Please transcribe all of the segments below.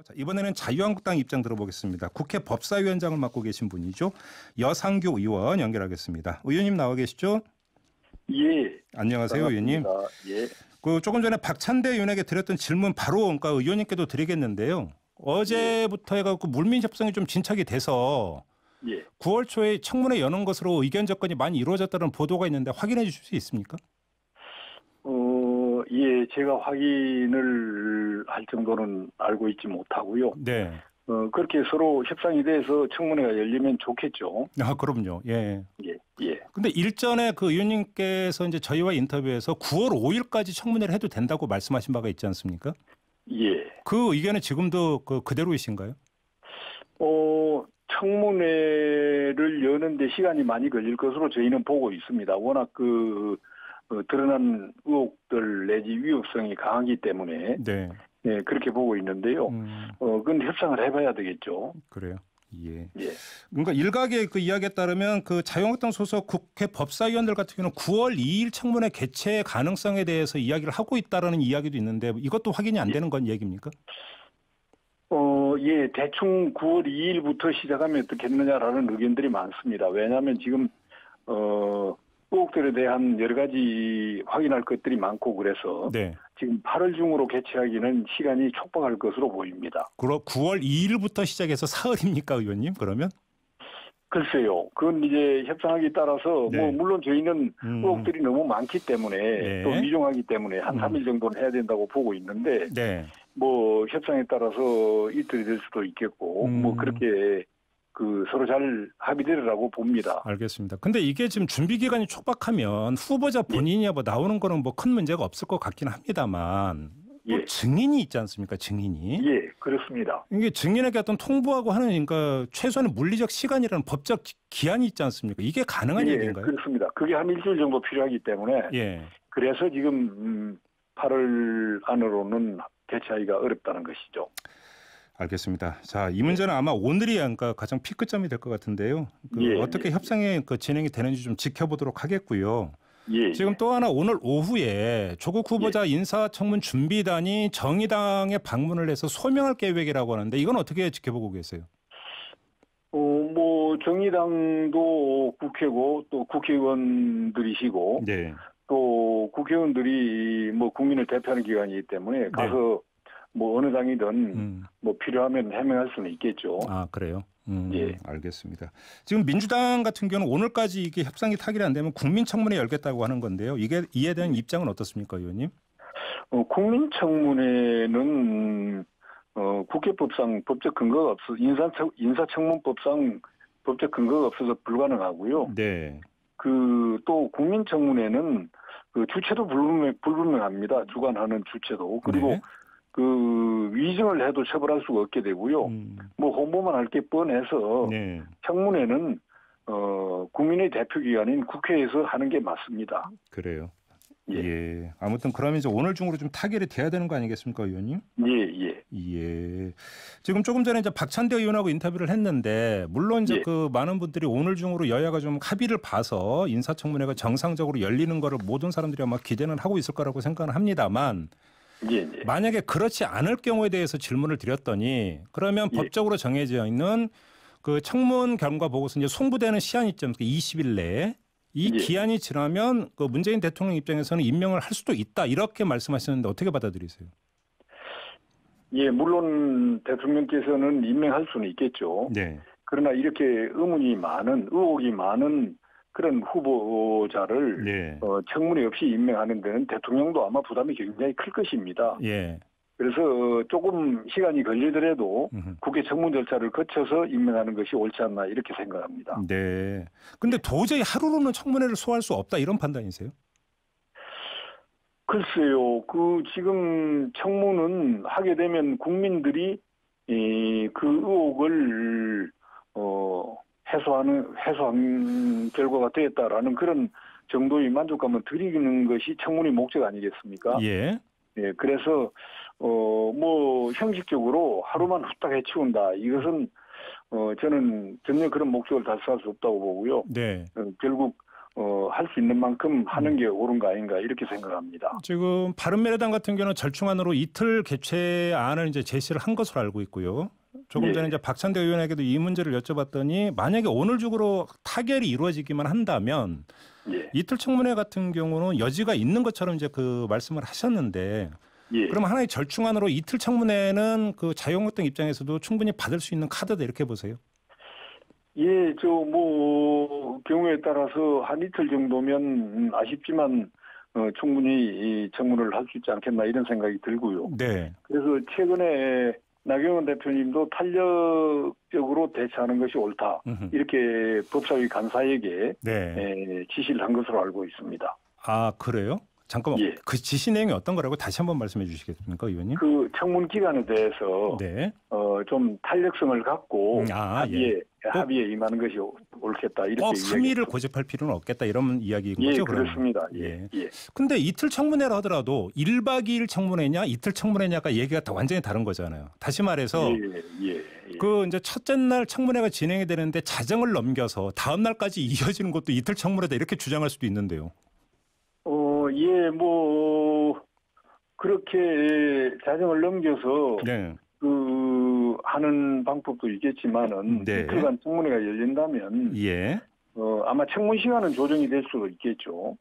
자, 이번에는 자유한국당 입장 들어보겠습니다. 국회 법사위원장을 맡고 계신 분이죠. 여상규 의원 연결하겠습니다. 의원님 나와 계시죠? 예. 안녕하세요, 의원님. 예. 조금 전에 박찬대 의원에게 드렸던 질문 바로 그러니까 의원님께도 드리겠는데요. 어제부터 해갖고 물밑 협상이 좀 진척이 돼서 예. 9월 초에 청문회 여는 것으로 의견 접근이 많이 이루어졌다는 보도가 있는데 확인해 주실 수 있습니까? 예, 제가 확인을 할 정도는 알고 있지 못하고요. 네. 그렇게 서로 협상이 돼서 청문회가 열리면 좋겠죠. 아, 그럼요. 예. 예, 예. 근데 일전에 그 의원님께서 이제 저희와 인터뷰에서 9월 5일까지 청문회를 해도 된다고 말씀하신 바가 있지 않습니까? 예. 그 의견은 지금도 그대로이신가요? 청문회를 여는데 시간이 많이 걸릴 것으로 저희는 보고 있습니다. 워낙 드러난 의혹들 내지 위협성이 강하기 때문에. 네. 예, 그렇게 보고 있는데요. 그건 협상을 해봐야 되겠죠. 그래요. 예. 예. 그러니까 일각의 그 이야기에 따르면 그 자유한국당 소속 국회 법사위원들 같은 경우는 9월 2일 청문회 개최 가능성에 대해서 이야기를 하고 있다라는 이야기도 있는데 이것도 확인이 안 되는 건 얘기입니까? 예, 대충 9월 2일부터 시작하면 어떻겠느냐라는 의견들이 많습니다. 왜냐하면 지금 의혹들에 대한 여러 가지 확인할 것들이 많고 그래서 네. 지금 8월 중으로 개최하기는 시간이 촉박할 것으로 보입니다. 그럼 9월 2일부터 시작해서 사흘입니까, 의원님? 그러면? 글쎄요. 그건 이제 협상하기에 따라서 네. 물론 저희는 의혹들이 너무 많기 때문에 네. 또 미중하기 때문에 한 3일 정도는 해야 된다고 보고 있는데 네. 협상에 따라서 이틀이 될 수도 있겠고 그렇게 서로 잘 합의되리라고 봅니다. 알겠습니다. 근데 이게 지금 준비 기간이 촉박하면 후보자 본인이 나오는 거는 큰 문제가 없을 것 같긴 합니다만 또 증인이 있지 않습니까? 증인이. 예, 그렇습니다. 이게 증인에게 어떤 통보하고 하는 그러니까 최소한의 물리적 시간이라는 법적 기한이 있지 않습니까? 이게 가능한 얘기인가요? 그렇습니다. 그게 한 일주일 정도 필요하기 때문에 그래서 지금 8월 안으로는 개최하기가 어렵다는 것이죠. 알겠습니다. 자, 이 문제는 아마 오늘이 그러니까 가장 피크점이 될 것 같은데요. 어떻게 협상이 진행이 되는지 좀 지켜보도록 하겠고요. 지금 또 하나 오늘 오후에 조국 후보자 인사청문 준비단이 정의당에 방문을 해서 소명할 계획이라고 하는데 이건 어떻게 지켜보고 계세요? 정의당도 국회고 또 국회의원들이시고 또 국회의원들이 국민을 대표하는 기관이기 때문에 가서 어느 당이든 필요하면 해명할 수는 있겠죠. 아, 그래요? 알겠습니다. 지금 민주당 같은 경우는 오늘까지 이게 협상이 타결이 안 되면 국민청문회 열겠다고 하는 건데요. 이에 대한 입장은 어떻습니까, 의원님? 국민청문회는 국회법상 법적 근거가 없어 인사청문법상 법적 근거가 없어서 불가능하고요. 네. 또 국민청문회는 주체도 불분명합니다. 주관하는 주체도. 그리고 위증을 해도 처벌할 수가 없게 되고요. 홍보만 할 게 뻔해서 청문회는 국민의 대표기관인 국회에서 하는 게 맞습니다. 그래요. 예. 아무튼 그러면 이제 오늘 중으로 좀 타결이 돼야 되는 거 아니겠습니까, 의원님? 예. 지금 조금 전에 이제 박찬대 의원하고 인터뷰를 했는데 물론 이제 많은 분들이 오늘 중으로 여야가 좀 합의를 봐서 인사청문회가 정상적으로 열리는 거를 모든 사람들이 아마 기대는 하고 있을 거라고 생각은 합니다만. 만약에 그렇지 않을 경우에 대해서 질문을 드렸더니 그러면 법적으로 정해져 있는 그 청문 결과 보고서 이제 송부되는 시한이 있죠. 20일 내에 이 기한이 지나면 그 문재인 대통령 입장에서는 임명을 할 수도 있다 이렇게 말씀하시는데 어떻게 받아들이세요? 물론 대통령께서는 임명할 수는 있겠죠. 그러나 이렇게 의혹이 많은 그런 후보자를 청문회 없이 임명하는 데는 대통령도 아마 부담이 굉장히 클 것입니다. 그래서 조금 시간이 걸리더라도 국회 청문 절차를 거쳐서 임명하는 것이 옳지 않나 이렇게 생각합니다. 네. 근데 도저히 하루로는 청문회를 소화할 수 없다 이런 판단이세요? 글쎄요. 지금 청문은 하게 되면 국민들이 그 의혹을 해소한 결과가 되었다라는 그런 정도의 만족감을 드리는 것이 청문의 목적 아니겠습니까? 그래서 형식적으로 하루만 후딱 해치운다. 이것은 저는 전혀 그런 목적을 달성할 수 없다고 보고요. 네. 결국 할 수 있는 만큼 하는 게 옳은 거 아닌가 이렇게 생각합니다. 지금 바른미래당 같은 경우는 절충안으로 이틀 개최안을 이제 제시를 한 것으로 알고 있고요. 조금 전에 이제 박찬대 의원에게도 이 문제를 여쭤봤더니 만약에 오늘 중으로 타결이 이루어지기만 한다면 이틀 청문회 같은 경우는 여지가 있는 것처럼 이제 그 말씀을 하셨는데 그럼 하나의 절충안으로 이틀 청문회는 그 자유한국당 입장에서도 충분히 받을 수 있는 카드다 이렇게 보세요? 예, 경우에 따라서 한 이틀 정도면 아쉽지만 충분히 이 청문회를 할 수 있지 않겠나 이런 생각이 들고요. 네. 그래서 최근에 나경원 대표님도 탄력적으로 대처하는 것이 옳다. 이렇게 법사위 간사에게 지시를 한 것으로 알고 있습니다. 아, 그래요? 잠깐만, 그 지시 내용이 어떤 거라고 다시 한번 말씀해 주시겠습니까, 의원님? 그 청문 기간에 대해서 좀 탄력성을 갖고 합의에 임하는 것이 옳겠다 이렇게. 3일을 고집할 필요는 없겠다 이런 이야기인 거죠? 그렇습니다. 근데 이틀 청문회를 하더라도 1박 2일 청문회냐 이틀 청문회냐가 얘기가 다 완전히 다른 거잖아요. 다시 말해서 그 이제 첫째 날 청문회가 진행이 되는데 자정을 넘겨서 다음 날까지 이어지는 것도 이틀 청문회다 이렇게 주장할 수도 있는데요. 그렇게 자정을 넘겨서 하는 방법도 있겠지만은 이틀간 청문회가 열린다면 아마 청문 시간은 조정이 될 수도 있겠죠.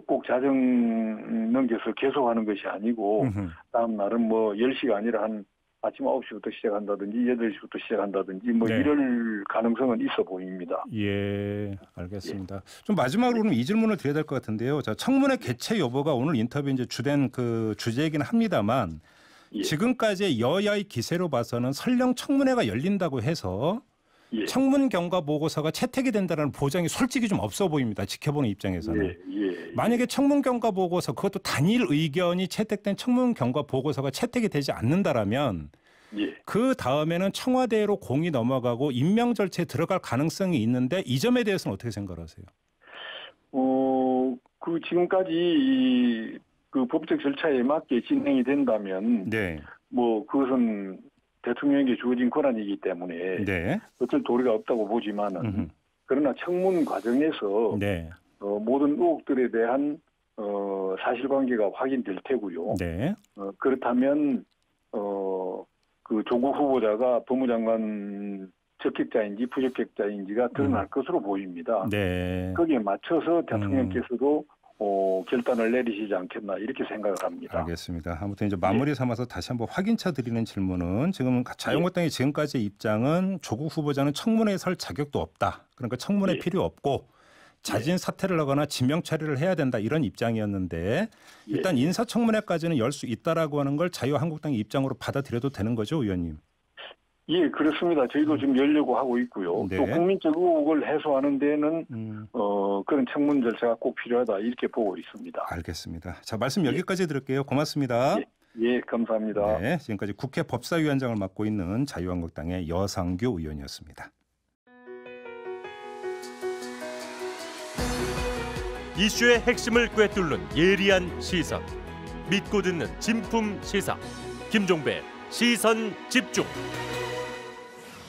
꼭 자정 넘겨서 계속하는 것이 아니고 다음 날은 10시가 아니라 한 아침 9시부터 시작한다든지 8시부터 시작한다든지 이럴 가능성은 있어 보입니다. 예, 알겠습니다. 좀 마지막으로는 이 질문을 드려야 될 것 같은데요. 자, 청문회 개최 여부가 오늘 인터뷰 이제 주된 그 주제이긴 합니다만 지금까지의 여야의 기세로 봐서는 설령 청문회가 열린다고 해서 청문 경과 보고서가 채택이 된다는 보장이 솔직히 좀 없어 보입니다. 지켜보는 입장에서는. 만약에 청문 경과 보고서 그것도 단일 의견이 채택된 청문 경과 보고서가 채택이 되지 않는다라면 그 다음에는 청와대로 공이 넘어가고 임명 절차에 들어갈 가능성이 있는데 이 점에 대해서는 어떻게 생각하세요? 지금까지 그 법적 절차에 맞게 진행이 된다면 그것은 대통령에게 주어진 권한이기 때문에 어쩔 도리가 없다고 보지만은 그러나 청문 과정에서 모든 의혹들에 대한 사실관계가 확인될 테고요. 그렇다면 그 조국 후보자가 법무장관 적격자인지 부적격자인지가 드러날 것으로 보입니다. 거기에 맞춰서 대통령께서도 결단을 내리시지 않겠나 이렇게 생각을 합니다. 알겠습니다. 아무튼 이제 마무리 삼아서 다시 한번 확인차 드리는 질문은 지금 자유한국당의 지금까지의 입장은 조국 후보자는 청문회에 설 자격도 없다. 그러니까 청문회 필요 없고 자진 사퇴를 하거나 지명 처리를 해야 된다 이런 입장이었는데 일단 인사청문회까지는 열 수 있다라고 하는 걸 자유한국당의 입장으로 받아들여도 되는 거죠, 의원님? 예, 그렇습니다. 저희도 지금 열려고 하고 있고요. 또 국민적 의혹을 해소하는 데는 그런 청문 절차가 꼭 필요하다 이렇게 보고 있습니다. 알겠습니다. 자, 말씀 여기까지 들을게요. 고맙습니다. 예, 감사합니다. 네, 지금까지 국회 법사위원장을 맡고 있는 자유한국당의 여상규 의원이었습니다. 이슈의 핵심을 꿰뚫는 예리한 시선, 믿고 듣는 진품 시사, 김종배 시선 집중.